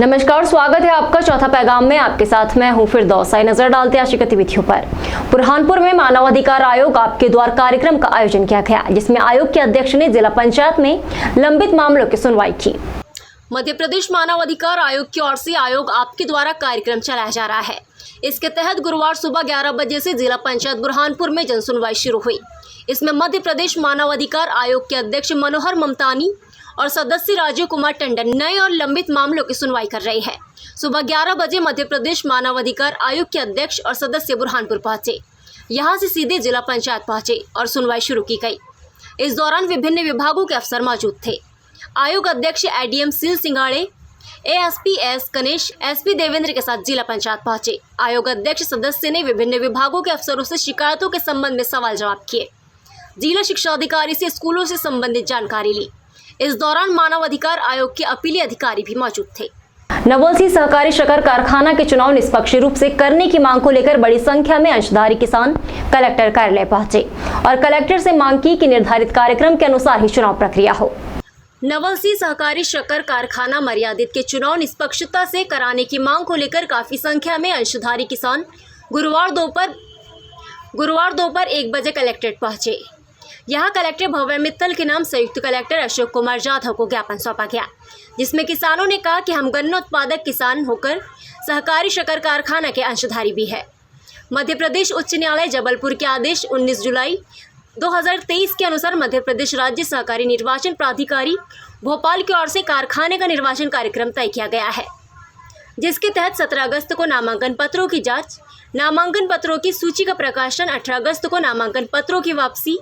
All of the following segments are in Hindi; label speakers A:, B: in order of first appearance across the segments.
A: नमस्कार, स्वागत है आपका चौथा पैगाम में। आपके साथ मैं हूं फिरदौस। नजर डालते हैं आज की गतिविधियों पर। बुरहानपुर में मानवाधिकार आयोग आपके द्वार कार्यक्रम का आयोजन किया गया, जिसमें आयोग के अध्यक्ष ने जिला पंचायत में लंबित मामलों की सुनवाई की। मध्य प्रदेश मानवाधिकार आयोग की ओर से आयोग आपके द्वारा कार्यक्रम चलाया जा रहा है। इसके तहत गुरुवार सुबह 11 बजे से जिला पंचायत बुरहानपुर में जन सुनवाई शुरू हुई। इसमें मध्य प्रदेश मानवाधिकार आयोग के अध्यक्ष मनोहर ममतानी और सदस्य राजीव कुमार टंडन नए और लंबित मामलों की सुनवाई कर रहे हैं। सुबह 11 बजे मध्य प्रदेश मानवाधिकार आयोग के अध्यक्ष और सदस्य बुरहानपुर पहुंचे। यहां से सीधे जिला पंचायत पहुंचे और सुनवाई शुरू की गई। इस दौरान विभिन्न विभागों के अफसर मौजूद थे। आयोग अध्यक्ष ADM Sheel Singade, ASP S Ganesh, SP Devendra के साथ जिला पंचायत पहुंचे। आयोग अध्यक्ष सदस्य ने विभिन्न विभागों के अफसरों से शिकायतों के संबंध में सवाल जवाब किए। जिला शिक्षा अधिकारी से स्कूलों से संबंधित जानकारी ली। इस दौरान मानव अधिकार आयोग के अपीली अधिकारी भी मौजूद थे। नवलसी सहकारी शक्कर कारखाना के चुनाव निष्पक्ष रूप से करने की मांग को लेकर बड़ी संख्या में अंशधारी किसान कलेक्टर कार्यालय पहुंचे और कलेक्टर से मांग की कि निर्धारित कार्यक्रम के अनुसार ही चुनाव प्रक्रिया हो। नवलसी सहकारी शक्कर कारखाना मर्यादित के चुनाव निष्पक्षता से कराने की मांग को लेकर काफी संख्या में अंशधारी किसान गुरुवार दोपहर 1 बजे कलेक्ट्रेट पहुंचे। यहाँ कलेक्टर भव्य मित्तल के नाम संयुक्त कलेक्टर अशोक कुमार जाधव को ज्ञापन सौंपा गया, जिसमें किसानों ने कहा कि हम गन्ना उत्पादक किसान होकर सहकारी शक्कर कारखाना के अंशधारी भी है। मध्य प्रदेश उच्च न्यायालय जबलपुर के आदेश 19 जुलाई 2023 के अनुसार मध्य प्रदेश राज्य सहकारी निर्वाचन प्राधिकारी भोपाल की ओर से कारखाने का निर्वाचन कार्यक्रम तय किया गया है, जिसके तहत 17 अगस्त को नामांकन पत्रों की जांच, नामांकन पत्रों की सूची का प्रकाशन, 18 अगस्त को नामांकन पत्रों की वापसी,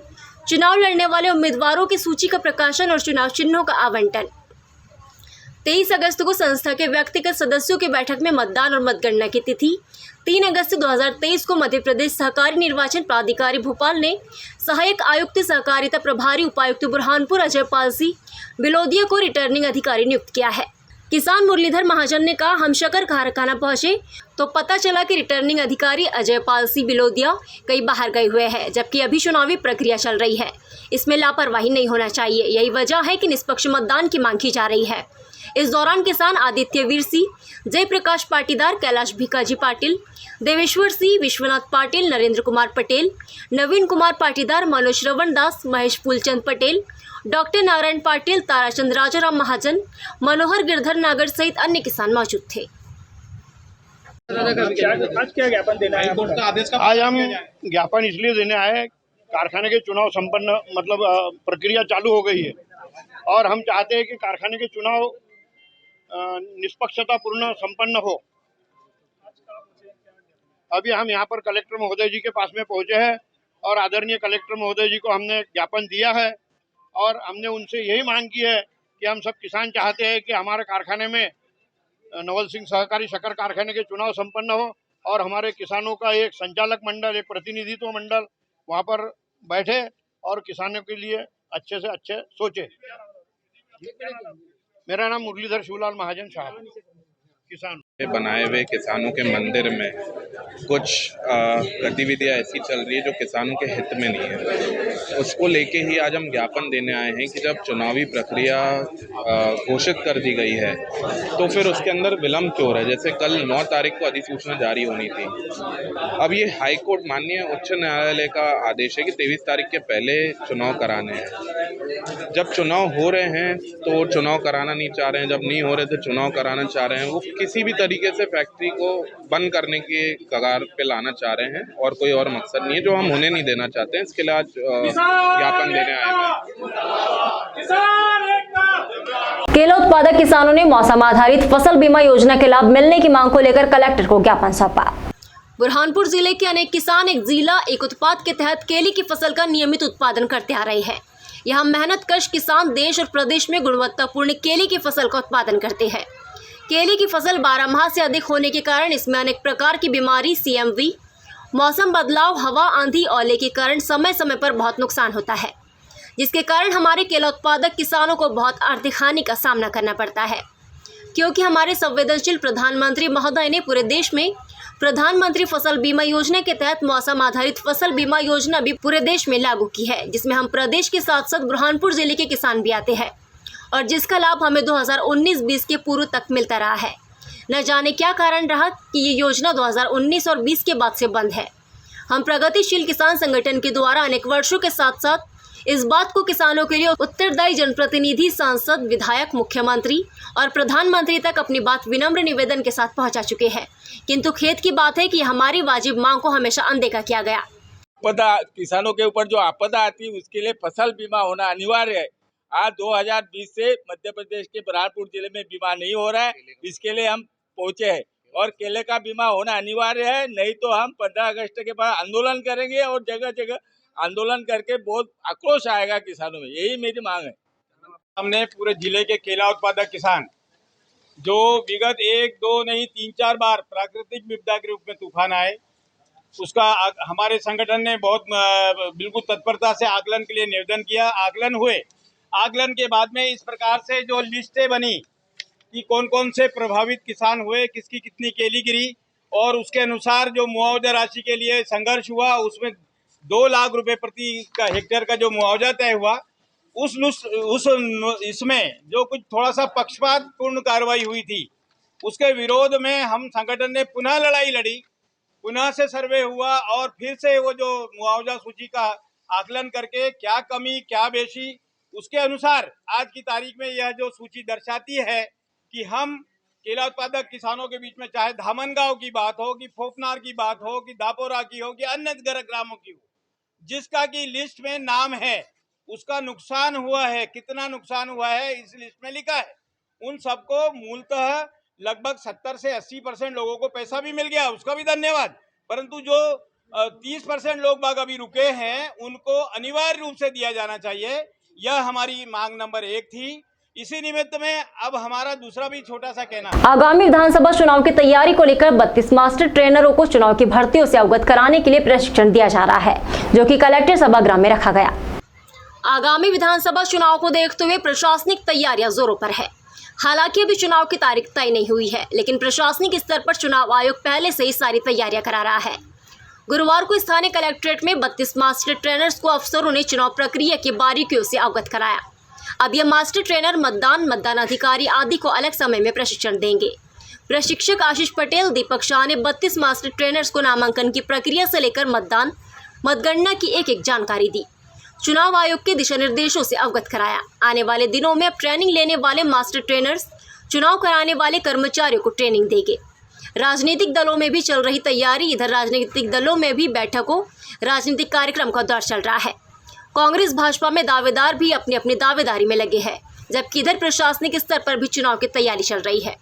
A: चुनाव लड़ने वाले उम्मीदवारों की सूची का प्रकाशन और चुनाव चिन्हों का आवंटन। 23 अगस्त को संस्था के व्यक्तिगत सदस्यों की बैठक में मतदान और मतगणना की तिथि। 3 अगस्त 2023 को मध्य प्रदेश सहकारी निर्वाचन प्राधिकारी भोपाल ने सहायक आयुक्त सहकारिता प्रभारी उपायुक्त बुरहानपुर अजय पाल सिंह बिलोदिया को रिटर्निंग अधिकारी नियुक्त किया है। किसान मुरलीधर महाजन ने कहा, हम शक्कर कारखाना पहुंचे तो पता चला कि रिटर्निंग अधिकारी अजय पाल सिंह बिलोदिया कहीं बाहर गए हुए हैं, जबकि अभी चुनावी प्रक्रिया चल रही है। इसमें लापरवाही नहीं होना चाहिए। यही वजह है कि निष्पक्ष मतदान की मांग की जा रही है। इस दौरान किसान आदित्य वीर सिंह, जयप्रकाश पाटीदार, कैलाश भिकाजी पाटिल, देवेश्वर सिंह, विश्वनाथ पाटिल, नरेंद्र कुमार पटेल, नवीन कुमार पाटीदार, मनोज श्रवण दास, महेश फूलचंद पटेल, डॉक्टर नारायण पाटिल, ताराचंद राजाराम महाजन, मनोहर गिरधर नागर सहित अन्य किसान मौजूद थे।
B: आज क्या ज्ञापन देना है?
C: आज हम ज्ञापन इसलिए देने आए, कारखाने के चुनाव संपन्न प्रक्रिया चालू हो गई है और हम चाहते हैं कि कारखाने के चुनाव निष्पक्षतापूर्ण संपन्न हो। अभी हम यहाँ पर कलेक्टर महोदय जी के पास में पहुँचे हैं और आदरणीय कलेक्टर महोदय जी को हमने ज्ञापन दिया है और हमने उनसे यही मांग की है कि हम सब किसान चाहते हैं कि हमारे कारखाने में नवल सिंह सहकारी शक्कर कारखाने के चुनाव संपन्न हो और हमारे किसानों का एक संचालक मंडल, एक प्रतिनिधित्व मंडल वहाँ पर बैठे और किसानों के लिए अच्छे से अच्छे सोचे। मेरा नाम मुरलीधर शिवलाल महाजन साहब, किसान।
D: बनाए हुए किसानों के मंदिर में कुछ गतिविधियां ऐसी चल रही है जो किसानों के हित में नहीं है। उसको लेके ही आज हम ज्ञापन देने आए हैं कि जब चुनावी प्रक्रिया घोषित कर दी गई है तो फिर उसके अंदर विलम्ब क्यों रहा है। जैसे कल 9 तारीख को अधिसूचना जारी होनी थी। अब ये हाईकोर्ट माननीय उच्च न्यायालय का आदेश है कि 23 तारीख के पहले चुनाव कराने हैं। जब चुनाव हो रहे हैं तो चुनाव कराना नहीं चाह रहे हैं, जब नहीं हो रहे तो चुनाव कराना चाह रहे हैं। वो किसी भी तरीके से फैक्ट्री को बंद करने के कगार पे लाना चाह रहे हैं और कोई और मकसद नहीं है जो हम होने नहीं देना चाहते हैं। इसके लिए आज ज्ञापन देने आए हैं।
A: केला उत्पादक किसानों ने मौसम आधारित फसल बीमा योजना के लाभ मिलने की मांग को लेकर कलेक्टर को ज्ञापन सौंपा। बुरहानपुर जिले के अनेक किसान एक जिला एक उत्पाद के तहत केले की फसल का नियमित उत्पादन करते आ रहे हैं। यहाँ मेहनतकश किसान देश और प्रदेश में गुणवत्तापूर्ण केले की फसल का उत्पादन करते हैं। केले की फसल 12 माह से अधिक होने के कारण इसमें अनेक प्रकार की बीमारी, CMV, मौसम बदलाव, हवा, आंधी, ओले के कारण समय समय पर बहुत नुकसान होता है, जिसके कारण हमारे केला उत्पादक किसानों को बहुत आर्थिक हानि का सामना करना पड़ता है। क्योंकि हमारे संवेदनशील प्रधानमंत्री महोदय ने पूरे देश में प्रधानमंत्री फसल बीमा योजना के तहत मौसम आधारित फसल बीमा योजना भी पूरे देश में लागू की है, जिसमें हम प्रदेश के साथ साथ बुरहानपुर जिले के किसान भी आते हैं और जिसका लाभ हमें 2019-20 के पूर्व तक मिलता रहा है। न जाने क्या कारण रहा कि ये योजना 2019 और 20 के बाद से बंद है। हम प्रगतिशील किसान संगठन के द्वारा अनेक वर्षों के साथ साथ इस बात को किसानों के लिए उत्तरदायी जनप्रतिनिधि, सांसद, विधायक, मुख्यमंत्री और प्रधानमंत्री तक अपनी बात विनम्र निवेदन के साथ पहुंचा चुके हैं, किंतु खेद की बात है कि हमारी वाजिब मांग को हमेशा अनदेखा किया गया।
E: आपदा, किसानों के ऊपर जो आपदा आती है उसके लिए फसल बीमा होना अनिवार्य है। आज 2020 से मध्य प्रदेश के बरहामपुर जिले में बीमा नहीं हो रहा है, इसके लिए हम पहुंचे हैं और केले का बीमा होना अनिवार्य है, नहीं तो हम 15 अगस्त के बाद आंदोलन करेंगे और जगह जगह आंदोलन करके बहुत आक्रोश आएगा किसानों में। यही मेरी मांग है।
B: हमने पूरे जिले के केला उत्पादक किसान जो विगत 1, 2 नहीं 3-4 बार प्राकृतिक विपदा के रूप में तूफान आए, उसका हमारे संगठन ने बहुत बिल्कुल तत्परता से आकलन के लिए निवेदन किया। आकलन हुए, आकलन के बाद में इस प्रकार से जो लिस्टें बनी कि कौन कौन से प्रभावित किसान हुए, किसकी कितनी केली गिरी, और उसके अनुसार जो मुआवजा राशि के लिए संघर्ष हुआ उसमें 2 लाख रुपए प्रति हेक्टेयर का जो मुआवजा तय हुआ, इसमें जो कुछ थोड़ा सा पक्षपातपूर्ण कार्रवाई हुई थी उसके विरोध में हम संगठन ने पुनः लड़ाई लड़ी, पुनः से सर्वे हुआ और फिर से वो जो मुआवजा सूची का आकलन करके क्या कमी क्या बेशी, उसके अनुसार आज की तारीख में यह जो सूची दर्शाती है कि हम केला उत्पादक किसानों के बीच में चाहे धामनगांव की बात हो कि फोफनार की बात हो कि दापोरा की हो कि अन्य ग्रामों की हो, जिसका की लिस्ट में नाम है, उसका नुकसान हुआ है, कितना नुकसान हुआ है इस लिस्ट में लिखा है। उन सबको मूलतः लगभग 70 से 80% लोगों को पैसा भी मिल गया, उसका भी धन्यवाद। परंतु जो 30% लोग बाग अभी रुके हैं उनको अनिवार्य रूप से दिया जाना चाहिए। यह हमारी मांग नंबर 1 थी। इसी निमित्त में अब हमारा दूसरा भी छोटा सा कहना।
A: आगामी विधानसभा चुनाव की तैयारी को लेकर 32 मास्टर ट्रेनरों को चुनाव की भर्तियों से अवगत कराने के लिए प्रशिक्षण दिया जा रहा है, जो कि कलेक्टर सभागृह में रखा गया। आगामी विधानसभा चुनाव को देखते हुए प्रशासनिक तैयारियां जोरों पर है। हालांकि अभी चुनाव की तारीख तय नहीं हुई है, लेकिन प्रशासनिक स्तर पर चुनाव आयोग पहले से ही सारी तैयारियां करा रहा है। गुरुवार को स्थानीय कलेक्ट्रेट में 32 मास्टर ट्रेनर्स को अफसरों ने चुनाव प्रक्रिया की बारीकियों से अवगत कराया। अब यह मास्टर ट्रेनर मतदान अधिकारी आदि को अलग समय में प्रशिक्षण देंगे। प्रशिक्षक आशीष पटेल, दीपक शाह ने 32 मास्टर ट्रेनर्स को नामांकन की प्रक्रिया से लेकर मतगणना की एक जानकारी दी, चुनाव आयोग के दिशा निर्देशों से अवगत कराया। आने वाले दिनों में अब ट्रेनिंग लेने वाले मास्टर ट्रेनर्स चुनाव कराने वाले कर्मचारियों को ट्रेनिंग देंगे। राजनीतिक दलों में भी चल रही तैयारी। इधर राजनीतिक दलों में भी बैठकों, राजनीतिक कार्यक्रम का दौर चल रहा है। कांग्रेस भाजपा में दावेदार भी अपनी अपनी दावेदारी में लगे हैं, जबकि इधर प्रशासनिक स्तर पर भी चुनाव की तैयारी चल रही है।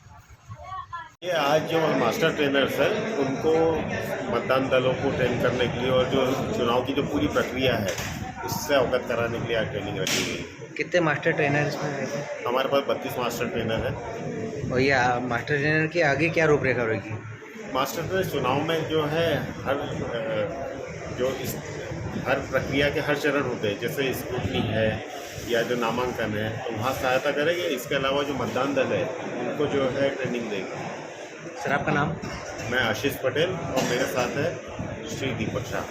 F: ये आज जो मास्टर ट्रेनर्स हैं उनको मतदान दलों को ट्रेन करने के लिए और जो चुनाव की जो पूरी प्रक्रिया है उससे अवगत कराने के लिए आज ट्रेनिंग रखी गई।
G: कितने मास्टर ट्रेनर इसमें रहेंगे?
F: हमारे पास 32 मास्टर ट्रेनर हैं।
G: और ये मास्टर ट्रेनर के आगे क्या रूपरेखा रहेगी?
F: मास्टर ट्रेनर चुनाव में जो है हर प्रक्रिया के हर चरण होते हैं, जैसे स्क्रूटनी है या जो नामांकन है, तो वहाँ सहायता करेंगे। इसके अलावा जो मतदान दल है उनको जो है ट्रेनिंग देंगे।
G: सर आपका नाम?
F: मैं आशीष पटेल और मेरे साथ है श्री दीपक शाह।